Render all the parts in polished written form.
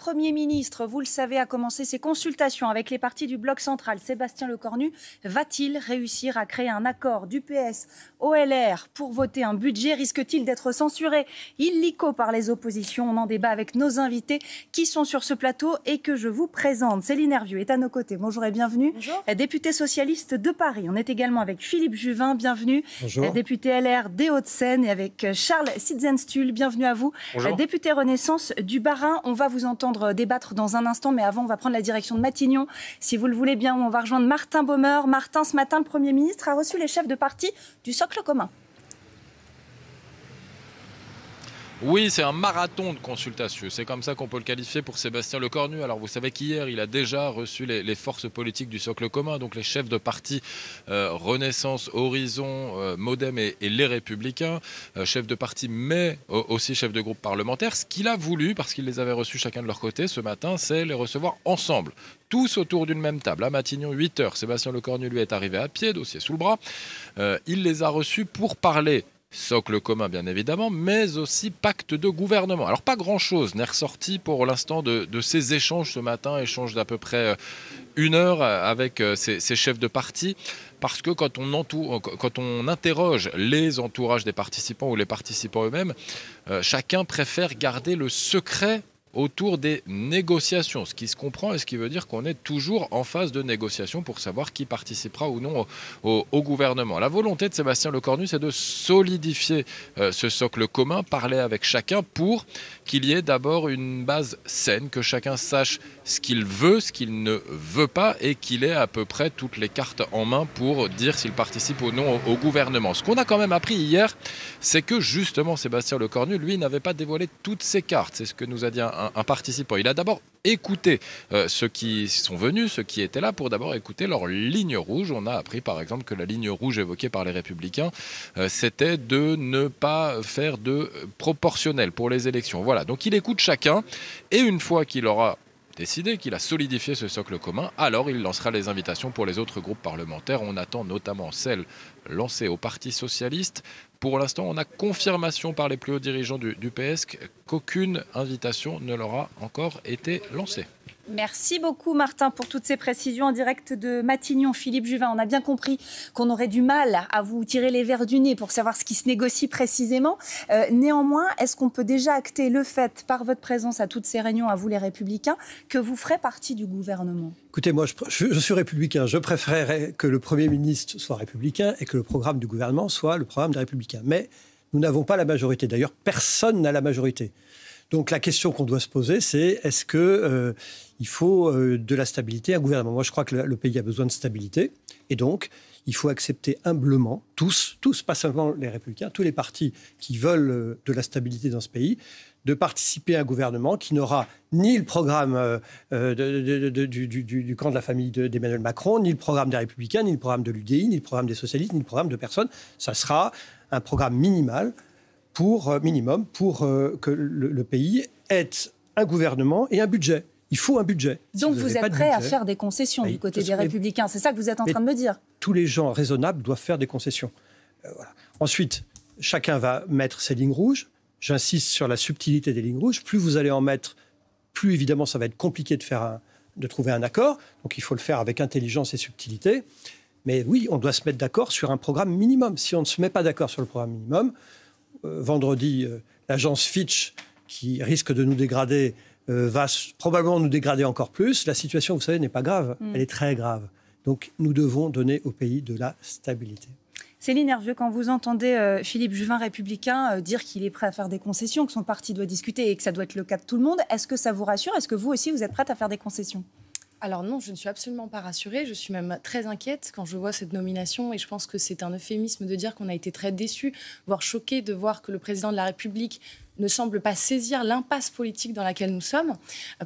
Premier ministre, vous le savez, a commencé ses consultations avec les partis du bloc central. Sébastien Lecornu va-t-il réussir à créer un accord du PS au LR pour voter un budget? Risque-t-il d'être censuré illico par les oppositions? On en débat avec nos invités qui sont sur ce plateau et que je vous présente. Céline Hervieux est à nos côtés. Bonjour et bienvenue. Bonjour. Députée socialiste de Paris. On est également avec Philippe Juvin. Bienvenue. Bonjour. Député LR des Hauts-de-Seine et avec Charles Sitzenstuhl. Bienvenue à vous. Bonjour. Député Renaissance du Bas-Rhin. On va vous entendre débattre dans un instant, mais avant, on va prendre la direction de Matignon. Si vous le voulez bien, on va rejoindre Martin Baumer. Martin, ce matin, le Premier ministre a reçu les chefs de parti du socle commun. Oui, c'est un marathon de consultation. C'est comme ça qu'on peut le qualifier pour Sébastien Lecornu. Alors vous savez qu'hier, il a déjà reçu les forces politiques du socle commun, donc les chefs de parti Renaissance, Horizon, Modem et les Républicains, chefs de parti mais aussi chefs de groupe parlementaire. Ce qu'il a voulu, parce qu'il les avait reçus chacun de leur côté ce matin, c'est les recevoir ensemble. Tous autour d'une même table. À Matignon, 8h, Sébastien Lecornu lui est arrivé à pied, dossier sous le bras. Il les a reçus pour parler socle commun, bien évidemment, mais aussi pacte de gouvernement. Alors, pas grand-chose n'est ressorti pour l'instant de ces échanges ce matin, échanges d'à peu près 1 heure avec ces chefs de parti, parce que quand on interroge les entourages des participants ou les participants eux-mêmes, chacun préfère garder le secret autour des négociations, ce qui se comprend et ce qui veut dire qu'on est toujours en phase de négociation pour savoir qui participera ou non au gouvernement. La volonté de Sébastien Lecornu, c'est de solidifier ce socle commun, parler avec chacun pour qu'il y ait d'abord une base saine, que chacun sache ce qu'il veut, ce qu'il ne veut pas et qu'il ait à peu près toutes les cartes en main pour dire s'il participe ou non au gouvernement. Ce qu'on a quand même appris hier, c'est que justement Sébastien Lecornu, lui, n'avait pas dévoilé toutes ses cartes. C'est ce que nous a dit un participant. Il a d'abord écouté ceux qui sont venus, ceux qui étaient là, pour d'abord écouter leur ligne rouge. On a appris par exemple que la ligne rouge évoquée par les Républicains, c'était de ne pas faire de proportionnel pour les élections. Voilà, donc il écoute chacun et une fois qu'il aura décidé, qu'il a solidifié ce socle commun, alors il lancera les invitations pour les autres groupes parlementaires. On attend notamment celle lancée au Parti socialiste. Pour l'instant, on a confirmation par les plus hauts dirigeants du PS qu'aucune invitation ne leur a encore été lancée. Merci beaucoup Martin pour toutes ces précisions en direct de Matignon. Philippe Juvin, on a bien compris qu'on aurait du mal à vous tirer les verres du nez pour savoir ce qui se négocie précisément. Néanmoins, est-ce qu'on peut déjà acter le fait, par votre présence à toutes ces réunions, à vous les Républicains, que vous ferez partie du gouvernement? Écoutez, moi je suis républicain. Je préférerais que le Premier ministre soit républicain et que le programme du gouvernement soit le programme des Républicains. Mais nous n'avons pas la majorité. D'ailleurs, personne n'a la majorité. Donc la question qu'on doit se poser, c'est est-ce qu'il faut de la stabilité, un gouvernement? Moi, je crois que le pays a besoin de stabilité. Et donc, il faut accepter humblement, tous, pas seulement les Républicains, tous les partis qui veulent de la stabilité dans ce pays, de participer à un gouvernement qui n'aura ni le programme du camp de la famille d'Emmanuel Macron, ni le programme des Républicains, ni le programme de l'UDI, ni le programme des socialistes, ni le programme de personne. Ça sera un programme minimum pour que le pays ait un gouvernement et un budget. Il faut un budget. Donc vous êtes prêt à faire des concessions du côté des Républicains. C'est ça que vous êtes en train de me dire. Tous les gens raisonnables doivent faire des concessions. Voilà. Ensuite, chacun va mettre ses lignes rouges. J'insiste sur la subtilité des lignes rouges. Plus vous allez en mettre, plus évidemment ça va être compliqué de trouver un accord. Donc il faut le faire avec intelligence et subtilité. Mais oui, on doit se mettre d'accord sur un programme minimum. Si on ne se met pas d'accord sur le programme minimum, vendredi, l'agence Fitch, qui risque de nous dégrader, va probablement nous dégrader encore plus. La situation, vous savez, n'est pas grave. Elle est très grave. Donc, nous devons donner au pays de la stabilité. Céline Hervieux, quand vous entendez Philippe Juvin, républicain, dire qu'il est prêt à faire des concessions, que son parti doit discuter et que ça doit être le cas de tout le monde, est-ce que ça vous rassure? Est-ce que vous aussi, vous êtes prête à faire des concessions? Alors non, je ne suis absolument pas rassurée. Je suis même très inquiète quand je vois cette nomination et je pense que c'est un euphémisme de dire qu'on a été très déçus, voire choqués de voir que le président de la République ne semble pas saisir l'impasse politique dans laquelle nous sommes.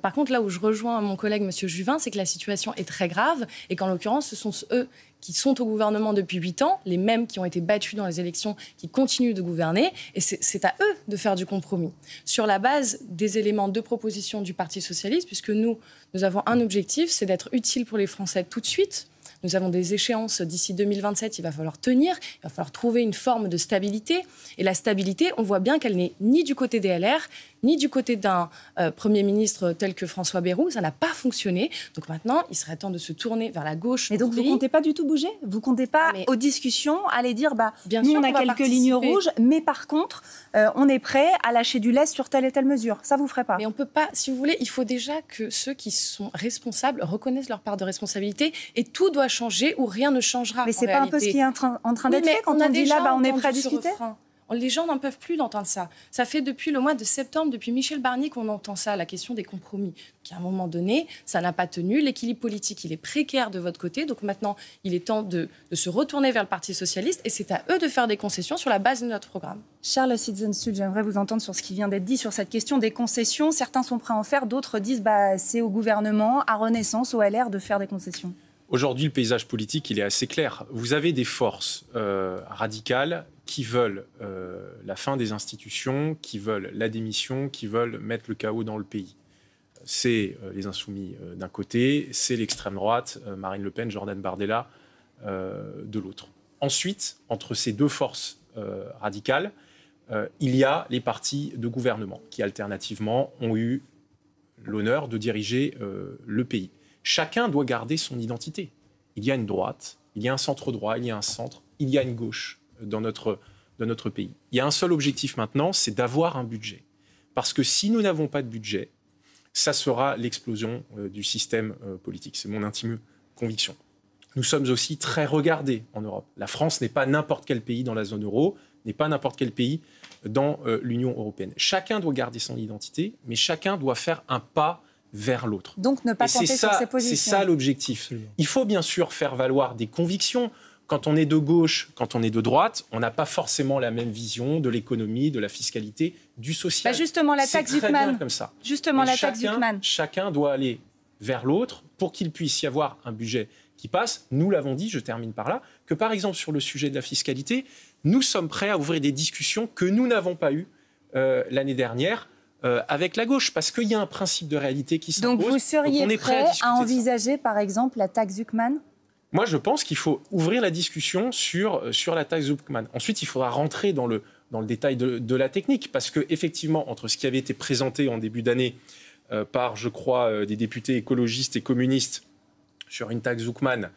Par contre, là où je rejoins mon collègue M. Juvin, c'est que la situation est très grave et qu'en l'occurrence, ce sont eux qui sont au gouvernement depuis 8 ans, les mêmes qui ont été battus dans les élections, qui continuent de gouverner, et c'est à eux de faire du compromis. Sur la base des éléments de proposition du Parti socialiste, puisque nous avons un objectif, c'est d'être utile pour les Français tout de suite. Nous avons des échéances d'ici 2027, il va falloir tenir, il va falloir trouver une forme de stabilité. Et la stabilité, on voit bien qu'elle n'est ni du côté des LR, ni du côté d'un Premier ministre tel que François Bayrou. Ça n'a pas fonctionné. Donc maintenant, il serait temps de se tourner vers la gauche. Mais donc vous ne comptez pas du tout bouger? Vous ne comptez pas aux discussions aller dire nous on a quelques lignes rouges, mais par contre on est prêt à lâcher du lest sur telle et telle mesure. Ça vous ferait pas? Mais on peut pas, si vous voulez, il faut déjà que ceux qui sont responsables reconnaissent leur part de responsabilité et tout doit changer ou rien ne changera. Mais c'est pas un peu ce qui est en train d'être fait quand on dit là on est prêt à discuter? Les gens n'en peuvent plus d'entendre ça. Ça fait depuis le mois de septembre, depuis Michel Barnier, qu'on entend ça, la question des compromis. Qu'à un moment donné, ça n'a pas tenu. L'équilibre politique, il est précaire de votre côté. Donc maintenant, il est temps de se retourner vers le Parti socialiste et c'est à eux de faire des concessions sur la base de notre programme. Charles Citizen-Sud, j'aimerais vous entendre sur ce qui vient d'être dit sur cette question des concessions. Certains sont prêts à en faire, d'autres disent c'est au gouvernement, à Renaissance, au LR de faire des concessions. Aujourd'hui, le paysage politique, il est assez clair. Vous avez des forces radicales qui veulent la fin des institutions, qui veulent la démission, qui veulent mettre le chaos dans le pays. C'est les Insoumis d'un côté, c'est l'extrême droite, Marine Le Pen, Jordan Bardella de l'autre. Ensuite, entre ces deux forces radicales, il y a les partis de gouvernement qui, alternativement, ont eu l'honneur de diriger le pays. Chacun doit garder son identité. Il y a une droite, il y a un centre droit, il y a un centre, il y a une gauche dans notre pays. Il y a un seul objectif maintenant, c'est d'avoir un budget. Parce que si nous n'avons pas de budget, ça sera l'explosion du système politique. C'est mon intime conviction. Nous sommes aussi très regardés en Europe. La France n'est pas n'importe quel pays dans la zone euro, n'est pas n'importe quel pays dans l'Union européenne. Chacun doit garder son identité, mais chacun doit faire un pas vers l'autre. Donc ne pas compter sur ses positions. C'est ça l'objectif. Il faut bien sûr faire valoir des convictions. Quand on est de gauche, quand on est de droite, on n'a pas forcément la même vision de l'économie, de la fiscalité, du social. Justement, la taxe Zuckman. Comme ça. Justement, la taxe Zuckman. Chacun doit aller vers l'autre pour qu'il puisse y avoir un budget qui passe. Nous l'avons dit, je termine par là, que par exemple sur le sujet de la fiscalité, nous sommes prêts à ouvrir des discussions que nous n'avons pas eues l'année dernière avec la gauche, parce qu'il y a un principe de réalité qui s'impose. Donc vous seriez prêt à envisager, par exemple, la taxe Zuckman? Moi, je pense qu'il faut ouvrir la discussion sur la taxe Zuckman. Ensuite, il faudra rentrer dans le détail de la technique, parce qu'effectivement, entre ce qui avait été présenté en début d'année par, je crois, des députés écologistes et communistes sur une taxe Zuckman,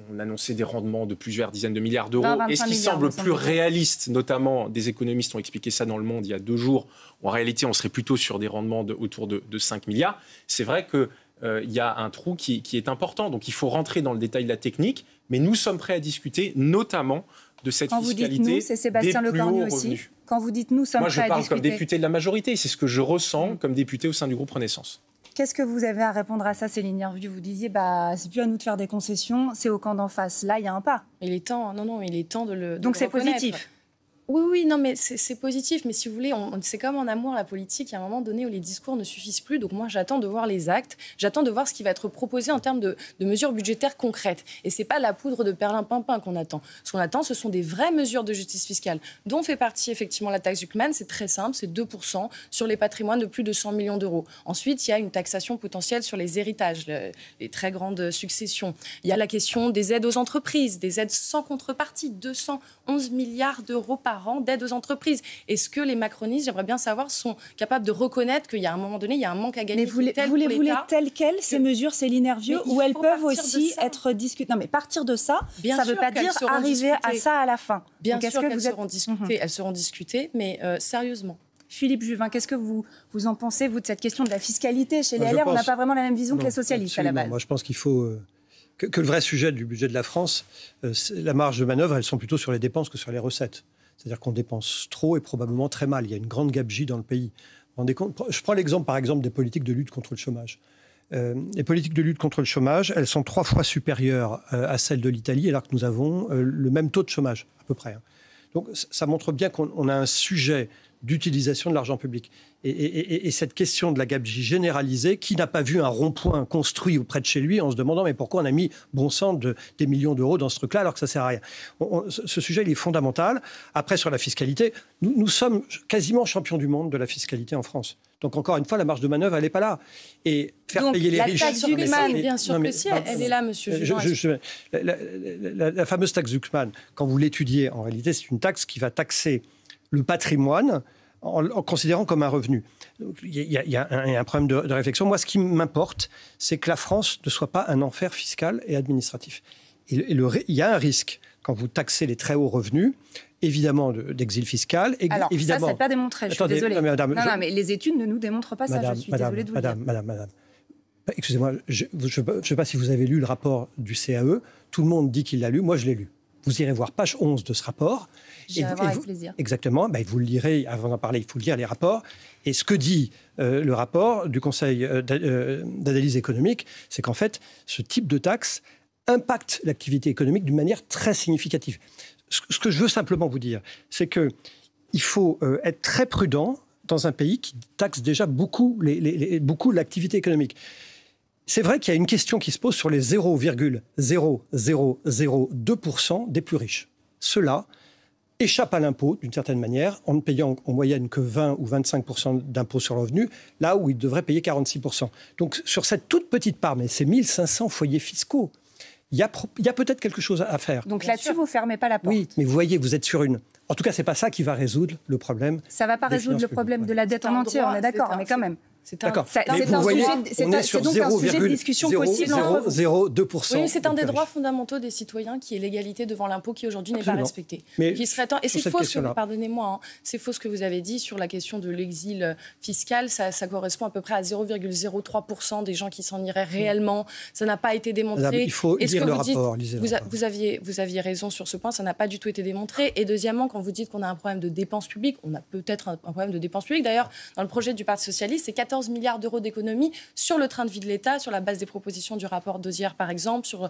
on annonçait des rendements de plusieurs dizaines de milliards d'euros. Et ce qui semble plus réaliste, notamment des économistes ont expliqué ça dans Le Monde il y a 2 jours, en réalité, on serait plutôt sur des rendements autour de 5 milliards. C'est vrai que il y a un trou qui est important. Donc, il faut rentrer dans le détail de la technique. Mais nous sommes prêts à discuter, notamment de cette fiscalité. Quand vous dites nous, c'est Sébastien Lecornu aussi. Quand vous dites nous sommes prêts à discuter. Moi, je parle comme député de la majorité. C'est ce que je ressens comme député au sein du groupe Renaissance. Qu'est-ce que vous avez à répondre à ça, Céline Yervue? Vous disiez, c'est plus à nous de faire des concessions, c'est au camp d'en face. Là, il y a un pas. Il est temps, il est temps de le Donc, c'est reconnaître. positif. Oui, non, mais c'est positif. Mais si vous voulez, c'est comme en amour, la politique, il y a un moment donné où les discours ne suffisent plus. Donc moi, j'attends de voir les actes. J'attends de voir ce qui va être proposé en termes de mesures budgétaires concrètes. Et c'est pas la poudre de perlimpinpin qu'on attend. Ce qu'on attend, ce sont des vraies mesures de justice fiscale, dont fait partie effectivement la taxe Zuckman. C'est très simple, c'est 2% sur les patrimoines de plus de 100 millions d'euros. Ensuite, il y a une taxation potentielle sur les héritages, les très grandes successions. Il y a la question des aides aux entreprises, des aides sans contrepartie, 211 milliards d'euros par an d'aide aux entreprises. Est-ce que les macronistes, j'aimerais bien savoir, sont capables de reconnaître qu'il y a un moment donné, il y a un manque à gagner? Mais voulez-vous les telles quelles, ces mesures, Céline Yervue, ou elles peuvent aussi être discutées? Non, mais partir de ça, ça ne veut pas dire arriver à ça à la fin. Bien sûr qu'elles seront discutées, elles seront discutées, mais sérieusement. Philippe Juvin, qu'est-ce que vous en pensez, vous, de cette question de la fiscalité? Chez les LR, on n'a pas vraiment la même vision que les socialistes, absolument. À la base. Moi, je pense qu'il faut que le vrai sujet du budget de la France, la marge de manœuvre, elles sont plutôt sur les dépenses que sur les recettes. C'est-à-dire qu'on dépense trop et probablement très mal. Il y a une grande gabegie dans le pays. Vous vous rendez compte ? Je prends l'exemple, par exemple, des politiques de lutte contre le chômage. Les politiques de lutte contre le chômage, elles sont 3 fois supérieures à celles de l'Italie, alors que nous avons le même taux de chômage, à peu près. Donc ça montre bien qu'on a un sujet d'utilisation de l'argent public. Et cette question de la gabegie généralisée, qui n'a pas vu un rond-point construit auprès de chez lui en se demandant mais pourquoi on a mis bon sang des millions d'euros dans ce truc-là alors que ça ne sert à rien. Ce sujet, il est fondamental. Après, sur la fiscalité, nous sommes quasiment champions du monde de la fiscalité en France. Donc, encore une fois, la marge de manœuvre, elle n'est pas là. Et faire payer les riches... Donc, la taxe Zuckman, bien sûr que si, elle est là, monsieur Juvin. La fameuse taxe Zuckman, quand vous l'étudiez, en réalité, c'est une taxe qui va taxer le patrimoine en considérant comme un revenu. Donc, il y a un problème de réflexion. Moi, ce qui m'importe, c'est que la France ne soit pas un enfer fiscal et administratif. Il y a un risque, quand vous taxez les très hauts revenus, évidemment d'exil fiscal. Alors, évidemment, ça, c'est pas démontré, je suis désolée. Non, mais les études ne nous démontrent pas ça, je suis désolée de vous le dire. Madame. Excusez-moi, je ne sais pas si vous avez lu le rapport du CAE. Tout le monde dit qu'il l'a lu. Moi, je l'ai lu. Vous irez voir page 11 de ce rapport. J'irai voir avec plaisir. Exactement. Vous le lirez, avant d'en parler, il faut lire les rapports. Et ce que dit le rapport du Conseil d'analyse économique, c'est qu'en fait, ce type de taxe impacte l'activité économique d'une manière très significative. Ce que je veux simplement vous dire, c'est qu'il faut être très prudent dans un pays qui taxe déjà beaucoup l'activité économique. C'est vrai qu'il y a une question qui se pose sur les 0,0002% des plus riches. Ceux-là échappent à l'impôt, d'une certaine manière, en ne payant en moyenne que 20 ou 25% d'impôt sur le revenu, là où ils devraient payer 46%. Donc, sur cette toute petite part, mais c'est 1500 foyers fiscaux, il y a peut-être quelque chose à faire. Donc là-dessus, vous ne fermez pas la porte. Oui, mais vous voyez, vous êtes sur une... En tout cas, ce n'est pas ça qui va résoudre le problème. Ça ne va pas résoudre le problème de la dette en entier, on est d'accord, mais quand même. D'accord. C'est donc un sujet de discussion possible. 0,02%. Oui, c'est un des droits fondamentaux des citoyens qui est l'égalité devant l'impôt qui aujourd'hui n'est pas respecté. Mais il serait temps... Et c'est faux, pardonnez-moi, c'est faux ce que vous avez dit sur la question de l'exil fiscal. Ça correspond à peu près à 0,03% des gens qui s'en iraient réellement. Ça n'a pas été démontré. Il faut lire le rapport. Vous aviez raison sur ce point, ça n'a pas du tout été démontré. Et deuxièmement, quand vous dites qu'on a un problème de dépenses publiques, on a peut-être un problème de dépenses publiques. D'ailleurs, dans le projet du Parti socialiste, c'est 14 milliards d'euros d'économies sur le train de vie de l'État, sur la base des propositions du rapport d'Auzière, par exemple, sur,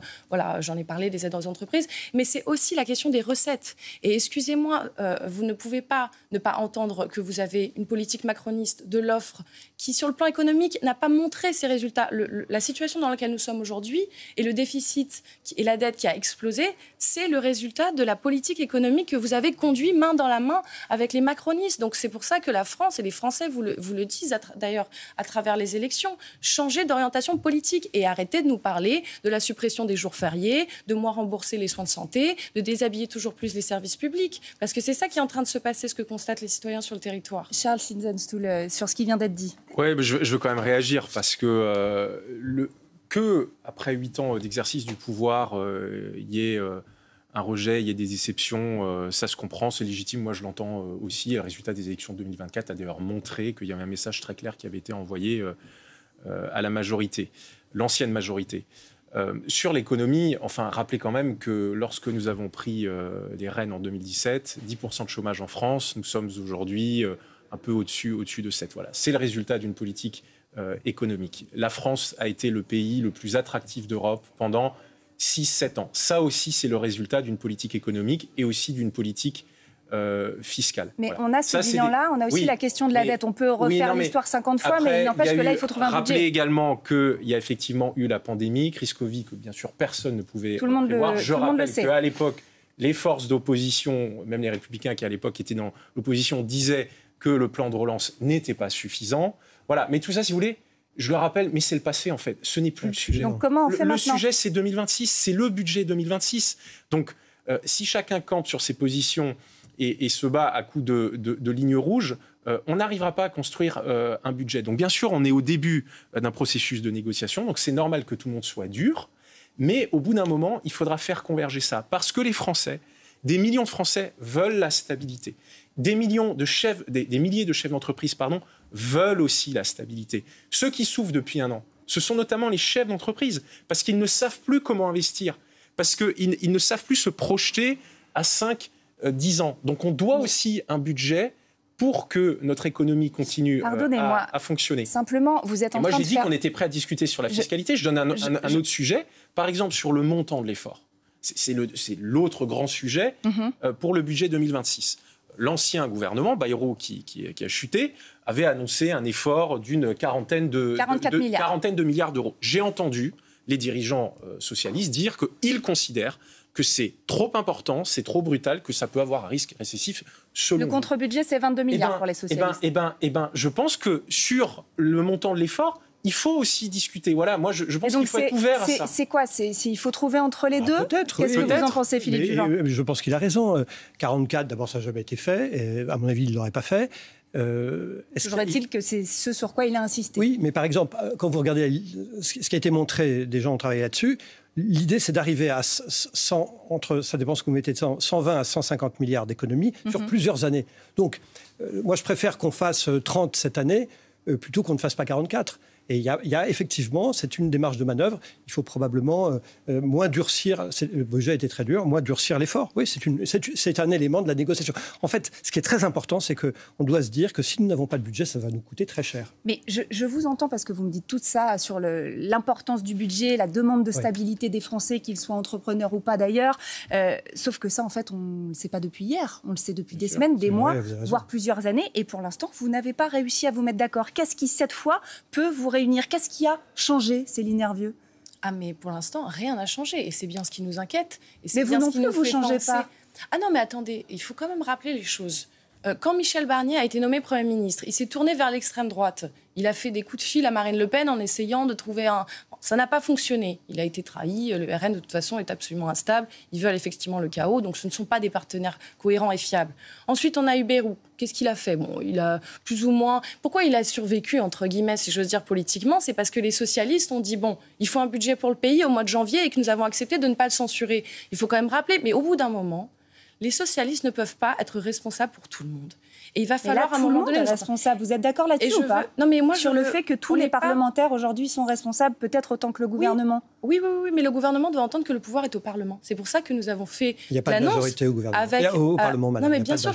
j'en ai parlé, des aides aux entreprises, mais c'est aussi la question des recettes. Et excusez-moi, vous ne pouvez pas ne pas entendre que vous avez une politique macroniste de l'offre qui, sur le plan économique, n'a pas montré ses résultats. La situation dans laquelle nous sommes aujourd'hui et le déficit et la dette qui a explosé, c'est le résultat de la politique économique que vous avez conduit main dans la main avec les macronistes. Donc c'est pour ça que la France et les Français vous le disent d'ailleurs à travers les élections, changer d'orientation politique et arrêter de nous parler de la suppression des jours fériés, de moins rembourser les soins de santé, de déshabiller toujours plus les services publics. Parce que c'est ça qui est en train de se passer, ce que constatent les citoyens sur le territoire. Charles Sinzenstuhl, sur ce qui vient d'être dit. Oui, je veux quand même réagir parce que après 8 ans d'exercice du pouvoir, il y ait un rejet, il y a des déceptions, ça se comprend, c'est légitime, moi je l'entends aussi. Le résultat des élections de 2024 a d'ailleurs montré qu'il y avait un message très clair qui avait été envoyé à la majorité, l'ancienne majorité. Sur l'économie, rappelez quand même que lorsque nous avons pris les rênes en 2017, 10% de chômage en France, nous sommes aujourd'hui un peu au-dessus de 7. Voilà. C'est le résultat d'une politique économique. La France a été le pays le plus attractif d'Europe pendant 6-7 ans. Ça aussi, c'est le résultat d'une politique économique et aussi d'une politique fiscale. Mais on a ce bilan-là, on a aussi la question de la dette. On peut refaire l'histoire 50 fois, mais il n'empêche que là, il faut trouver un budget. Rappelez également qu'il y a effectivement eu la pandémie, crise Covid, que bien sûr personne ne pouvait prévoir. Je rappelle qu'à l'époque, les forces d'opposition, même les Républicains qui à l'époque étaient dans l'opposition, disaient que le plan de relance n'était pas suffisant. Voilà. Mais tout ça, si vous voulez, je le rappelle, mais c'est le passé en fait. Ce n'est plus le sujet. Donc comment on fait maintenant ? Le sujet, c'est 2026, c'est le budget 2026. Donc si chacun campe sur ses positions et se bat à coups de lignes rouges, on n'arrivera pas à construire un budget. Donc bien sûr, on est au début d'un processus de négociation, donc c'est normal que tout le monde soit dur, mais au bout d'un moment, il faudra faire converger ça. Parce que les Français, des millions de Français veulent la stabilité. Des milliers de chefs d'entreprise, veulent aussi la stabilité. Ceux qui souffrent depuis un an, ce sont notamment les chefs d'entreprise, parce qu'ils ne savent plus comment investir, parce qu'ils ne savent plus se projeter à 5-10 ans. Donc on doit aussi un budget pour que notre économie continue à fonctionner. Simplement, vous êtes en train de faire... Moi, j'ai dit qu'on était prêt à discuter sur la fiscalité. Je donne un autre sujet. Par exemple, sur le montant de l'effort. C'est l'autre grand sujet pour le budget 2026. L'ancien gouvernement, Bayrou, qui a chuté, avait annoncé un effort d'une quarantaine de milliards d'euros. J'ai entendu les dirigeants socialistes dire qu'ils considèrent que c'est trop important, c'est trop brutal, que ça peut avoir un risque récessif. Le contre-budget, c'est 22 milliards pour les socialistes. Je pense que sur le montant de l'effort, il faut aussi discuter. Voilà, moi, je pense qu'il faut être ouvert à ça. C'est quoi il faut trouver entre les deux. Peut-être. Qu'est-ce que vous en pensez, Philippe Juvin ? Je pense qu'il a raison. 44, d'abord, ça n'a jamais été fait. Et à mon avis, il ne l'aurait pas fait. Toujours est-il que c'est ce sur quoi il a insisté. Oui, mais par exemple, quand vous regardez ce qui a été montré, des gens ont travaillé là-dessus, l'idée c'est d'arriver à 100, ça dépend ce que vous mettez, 120 à 150 milliards d'économies sur plusieurs années. Donc, moi je préfère qu'on fasse 30 cette année plutôt qu'on ne fasse pas 44. Et il y a effectivement, c'est une démarche de manœuvre. Il faut probablement moins durcir. Le budget a été très dur, moins durcir l'effort. Oui, c'est un élément de la négociation. En fait, ce qui est très important, c'est qu'on doit se dire que si nous n'avons pas de budget, ça va nous coûter très cher. Mais je vous entends parce que vous me dites tout ça sur l'importance du budget, la demande de stabilité des Français, qu'ils soient entrepreneurs ou pas d'ailleurs. Sauf que ça, en fait, on ne le sait pas depuis hier. On le sait depuis des semaines, des mois, voire plusieurs années. Et pour l'instant, vous n'avez pas réussi à vous mettre d'accord. Qu'est-ce qui, cette fois, peut vous réunir? Qu'est-ce qui a changé, Céline Hervieux? Ah, mais pour l'instant, rien n'a changé. Et c'est bien ce qui nous inquiète. Et mais vous non plus, vous ne changez pas. Ah non, mais attendez, il faut quand même rappeler les choses. Quand Michel Barnier a été nommé Premier ministre, il s'est tourné vers l'extrême droite. Il a fait des coups de fil à Marine Le Pen en essayant de trouver un... Ça n'a pas fonctionné. Il a été trahi. Le RN, de toute façon, est absolument instable. Ils veulent effectivement le chaos. Donc, ce ne sont pas des partenaires cohérents et fiables. Ensuite, on a eu Bayrou. Qu'est-ce qu'il a fait? Bon, il a plus ou moins... Pourquoi il a survécu, entre guillemets, si j'ose dire, politiquement? C'est parce que les socialistes ont dit, bon, il faut un budget pour le pays au mois de janvier et que nous avons accepté de ne pas le censurer. Il faut quand même rappeler. Mais au bout d'un moment, les socialistes ne peuvent pas être responsables pour tout le monde. Et il va falloir à un moment donné... responsable. Vous êtes d'accord là-dessus ou pas? Non, mais moi, sur le fait que tous les parlementaires aujourd'hui sont responsables, peut-être autant que le gouvernement. Oui, mais le gouvernement doit entendre que le pouvoir est au Parlement. C'est pour ça que nous avons fait l'annonce. Il n'y a pas de majorité au gouvernement. Au Parlement, madame. Non, mais bien sûr,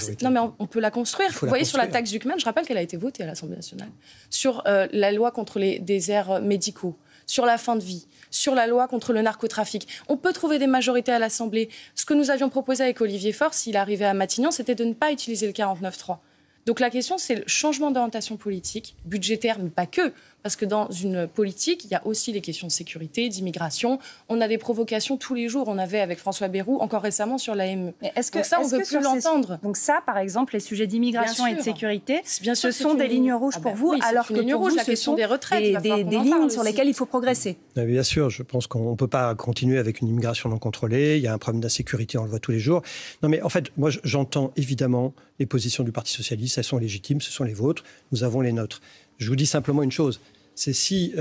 on peut la construire. Vous voyez, sur la taxe Zuckman, je rappelle qu'elle a été votée à l'Assemblée nationale. Sur la loi contre les déserts médicaux, sur la fin de vie, sur la loi contre le narcotrafic. On peut trouver des majorités à l'Assemblée. Ce que nous avions proposé avec Olivier Faure, s'il arrivait à Matignon, c'était de ne pas utiliser le 49.3. Donc la question, c'est le changement d'orientation politique, budgétaire, mais pas que. Parce que dans une politique, il y a aussi les questions de sécurité, d'immigration. On a des provocations tous les jours. On avait avec François Bayrou, encore récemment, sur l'AME. Donc ça, on ne peut plus l'entendre. Donc ça, par exemple, les sujets d'immigration et de sécurité, ce sont des lignes rouges pour vous, oui, alors que pour vous, ce sont des retraites, des lignes sur lesquelles il faut progresser. Bien sûr, je pense qu'on ne peut pas continuer avec une immigration non contrôlée. Il y a un problème d'insécurité, on le voit tous les jours. Non, mais en fait, moi, j'entends évidemment les positions du Parti socialiste. Elles sont légitimes, ce sont les vôtres. Nous avons les nôtres. Je vous dis simplement une chose. C'est si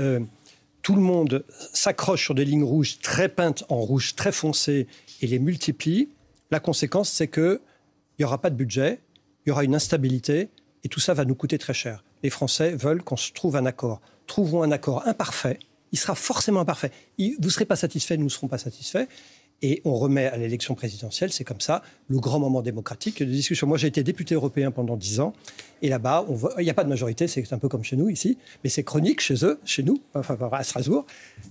tout le monde s'accroche sur des lignes rouges très peintes en rouge très foncé et les multiplie, la conséquence, c'est qu'il n'y aura pas de budget, il y aura une instabilité et tout ça va nous coûter très cher. Les Français veulent qu'on se trouve un accord. Trouvons un accord imparfait. Il sera forcément imparfait. Vous ne serez pas satisfaits, nous ne serons pas satisfaits. Et on remet à l'élection présidentielle, c'est comme ça, le grand moment démocratique de discussion. Moi, j'ai été député européen pendant 10 ans. Et là-bas, il n'y a pas de majorité, c'est un peu comme chez nous ici. Mais c'est chronique chez eux, chez nous, enfin à Strasbourg.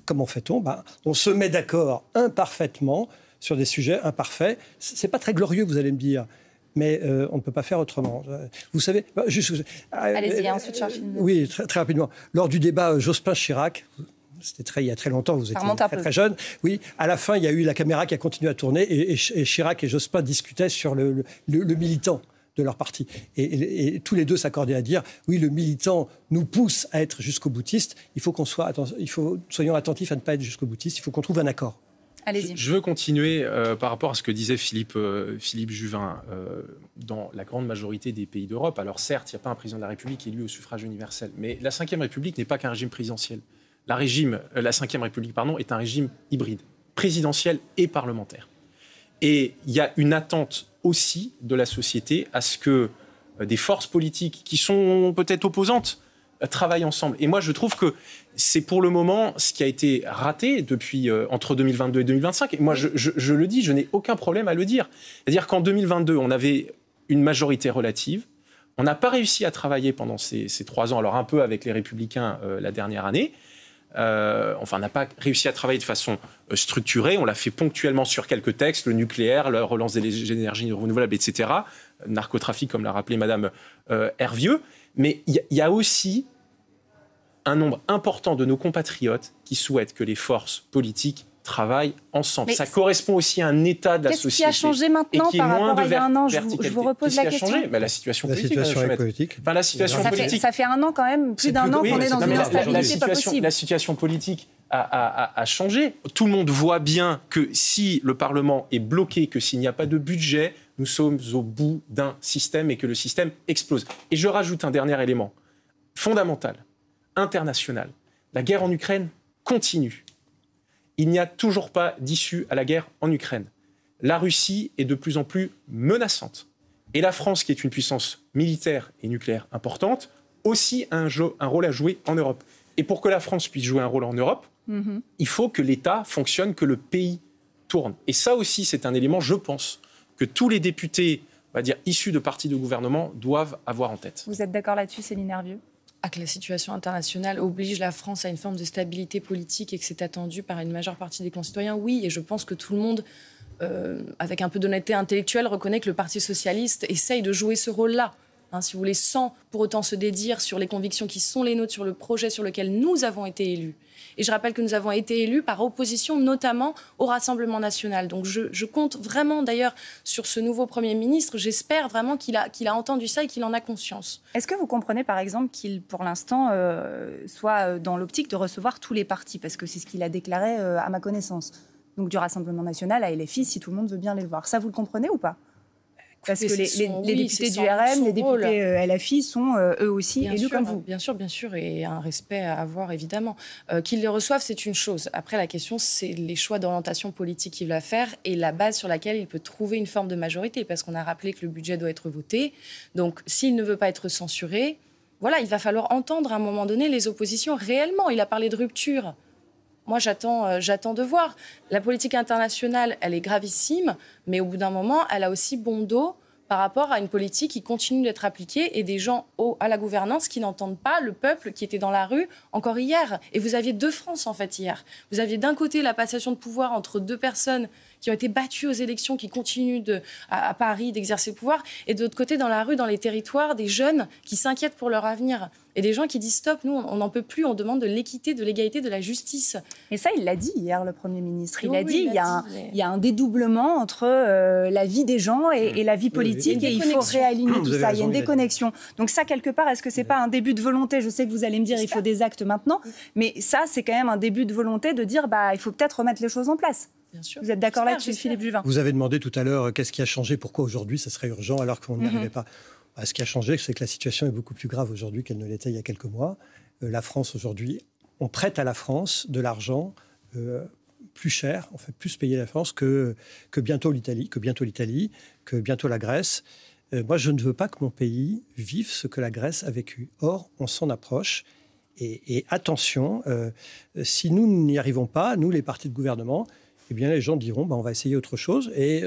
Comment fait-on? On se met d'accord imparfaitement sur des sujets imparfaits. Ce n'est pas très glorieux, vous allez me dire. Mais on ne peut pas faire autrement. Vous savez... Allez-y, ensuite, Charles. Oui, très, très rapidement. Lors du débat Jospin-Chirac... C'était il y a très longtemps, vous étiez très jeune. Oui, à la fin, il y a eu la caméra qui a continué à tourner et Chirac et Jospin discutaient sur le militant de leur parti. Et tous les deux s'accordaient à dire, oui, le militant nous pousse à être jusqu'au boutiste. Il faut soyons attentifs à ne pas être jusqu'au boutiste. Il faut qu'on trouve un accord. Allez-y. Je veux continuer par rapport à ce que disait Philippe Juvin. Dans la grande majorité des pays d'Europe, alors certes, il n'y a pas un président de la République élu au suffrage universel, mais la Ve République n'est pas qu'un régime présidentiel. La Ve République, est un régime hybride, présidentiel et parlementaire. Et il y a une attente aussi de la société à ce que des forces politiques qui sont peut-être opposantes travaillent ensemble. Et moi, je trouve que c'est pour le moment ce qui a été raté depuis entre 2022 et 2025. Et moi, je le dis, je n'ai aucun problème à le dire. C'est-à-dire qu'en 2022, on avait une majorité relative. On n'a pas réussi à travailler pendant ces 3 ans, alors un peu avec les Républicains la dernière année. On n'a pas réussi à travailler de façon structurée. On l'a fait ponctuellement sur quelques textes, le nucléaire, la relance des énergies renouvelables, etc. Narcotrafic, comme l'a rappelé Madame Hervieux. Mais il y a aussi un nombre important de nos compatriotes qui souhaitent que les forces politiques travaillent ensemble. Ça correspond aussi à un état de la société. Qu'est-ce qui a changé maintenant par rapport à il y a un an? Je vous repose la question. La situation politique. La situation politique. Ça fait un an quand même, plus d'un an qu'on est dans une instabilité pas possible. La situation politique a changé. Tout le monde voit bien que si le Parlement est bloqué, que s'il n'y a pas de budget, nous sommes au bout d'un système et que le système explose. Et je rajoute un dernier élément fondamental, international. La guerre en Ukraine continue. Il n'y a toujours pas d'issue à la guerre en Ukraine. La Russie est de plus en plus menaçante. Et la France, qui est une puissance militaire et nucléaire importante, aussi a un rôle à jouer en Europe. Et pour que la France puisse jouer un rôle en Europe, il faut que l'État fonctionne, que le pays tourne. Et ça aussi, c'est un élément, je pense, que tous les députés, on va dire, issus de partis de gouvernement doivent avoir en tête. Vous êtes d'accord là-dessus, Céline Hervieux ? Que la situation internationale oblige la France à une forme de stabilité politique et que c'est attendu par une majeure partie des concitoyens, oui. Et je pense que tout le monde, avec un peu d'honnêteté intellectuelle, reconnaît que le Parti socialiste essaye de jouer ce rôle-là. Si vous voulez, sans pour autant se dédire sur les convictions qui sont les nôtres, sur le projet sur lequel nous avons été élus. Et je rappelle que nous avons été élus par opposition notamment au Rassemblement national. Donc je compte vraiment d'ailleurs sur ce nouveau Premier ministre. J'espère vraiment qu'il a entendu ça et qu'il en a conscience. Est-ce que vous comprenez par exemple qu'il, pour l'instant, soit dans l'optique de recevoir tous les partis ? Parce que c'est ce qu'il a déclaré à ma connaissance. Donc du Rassemblement national à LFI, si tout le monde veut bien les voir. Ça, vous le comprenez ou pas ? Parce que les députés du RM, les députés LFI sont eux aussi élus comme vous. Bien sûr, et un respect à avoir évidemment. Qu'ils les reçoivent, c'est une chose. Après, la question, c'est les choix d'orientation politique qu'il va faire et la base sur laquelle il peut trouver une forme de majorité. Parce qu'on a rappelé que le budget doit être voté. Donc, s'il ne veut pas être censuré, voilà, il va falloir entendre à un moment donné les oppositions réellement. Il a parlé de rupture. Moi, j'attends de voir. La politique internationale, elle est gravissime, mais au bout d'un moment, elle a aussi bon dos par rapport à une politique qui continue d'être appliquée et des gens à la gouvernance qui n'entendent pas le peuple qui était dans la rue encore hier. Et vous aviez deux France, en fait, hier. Vous aviez d'un côté la passation de pouvoir entre deux personnes qui ont été battues aux élections, qui continuent à Paris d'exercer le pouvoir, et de l'autre côté, dans la rue, dans les territoires, des jeunes qui s'inquiètent pour leur avenir. Et des gens qui disent stop, nous, on n'en peut plus, on demande de l'équité, de l'égalité, de la justice. Et ça, il l'a dit hier, le Premier ministre. Il a dit il y a un dédoublement entre la vie des gens et la vie politique, et il faut réaligner tout ça. Il y a une déconnexion. Donc ça, quelque part, est-ce que c'est pas un début de volonté ? Je sais que vous allez me dire il faut des actes maintenant, mais ça, c'est quand même un début de volonté de dire il faut peut-être remettre les choses en place. Bien sûr. Vous êtes d'accord là-dessus, Philippe Juvin ? Vous avez demandé tout à l'heure qu'est-ce qui a changé, pourquoi aujourd'hui ça serait urgent alors qu'on n'y arrivait pas. Ce qui a changé, c'est que la situation est beaucoup plus grave aujourd'hui qu'elle ne l'était il y a quelques mois. La France aujourd'hui, on prête à la France de l'argent plus cher, on fait plus payer la France que bientôt l'Italie, que bientôt la Grèce. Moi, je ne veux pas que mon pays vive ce que la Grèce a vécu. Or, on s'en approche. Et attention, si nous n'y arrivons pas, nous, les partis de gouvernement, eh bien, les gens diront on va essayer autre chose. Et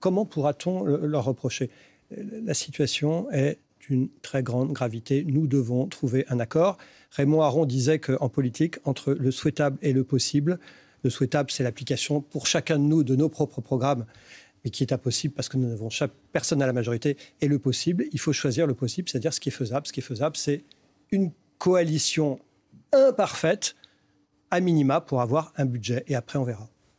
comment pourra-t-on leur reprocher ? La situation est d'une très grande gravité. Nous devons trouver un accord. Raymond Aron disait qu'en politique, entre le souhaitable et le possible, le souhaitable, c'est l'application pour chacun de nous de nos propres programmes, mais qui est impossible parce que nous n'avons personne à la majorité. Et le possible, il faut choisir le possible, c'est-à-dire ce qui est faisable. Ce qui est faisable, c'est une coalition imparfaite, à minima, pour avoir un budget. Et après, on verra.